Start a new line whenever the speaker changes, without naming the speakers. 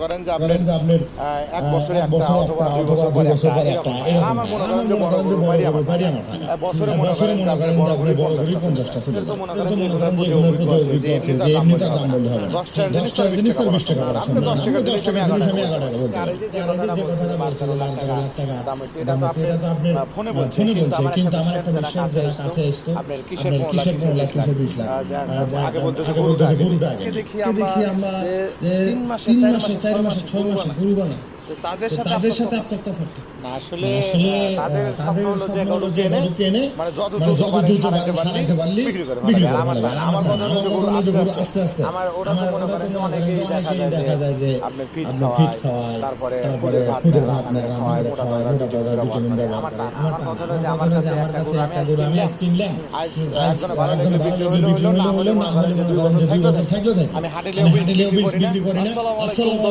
করেন যে আপনার এক বছরে একটা অথবা 2 বছর পরে একটা আমার মনে করেন যে বড় বাড়ি আমার বছরে মনে করেন যে আপনি বড় করে 50টা ছিল তো মনে করেন যে এগুলোর প্রতি অভিজ্ঞ আছে যে এমনিতে দাম বলতে হবে 10 টাকার জিনিস 20 টাকা করা আপনি 10 টাকার জিনিস আমি 11 টাকা বলতে আর এই যে কথাটা বলছিলেন 12 লাখ টাকা দাম হচ্ছে এটা তো আপনি ফোনে বলছেন কিন্তু আমার একটা বিশ্বাস যারা কাছে আসতো আপনার কিসের 15 লাখ 20 লাখ আগে বলতেছে গরুটা আগে দেখি আমরা 3 মাসে 4 মাসে 6 মাসে গরু বানায় তাদের সাথে আপনার তফাৎ না আসলে তাদের স্বপ্ন হলো যে গরু কেনে মানে যত দ্রুত ছাড়াইতে পারলি বিক্রি করে আমার কথা হলো যে গরু আস্তে আস্তে আমার ওরা তো মনে করেন যে অনেকেই দেখা যায় যে আপনি ফিট খাওয়ায় তারপরে খুদের ভাত খাওয়ায় মোটা তাজা ভিটামিন ব্যবহার করে আমার কথা হলো যে আমার কাছে একটা গরু আমি আজ কিনলাম আজ একজন ভালো লেগে বিক্রি হলো না হলে মনে করেন যে 2 বছর থাকলো আমি হাটে লিয়ে বিক্রি করি না। আসসালামু আলাইকুম।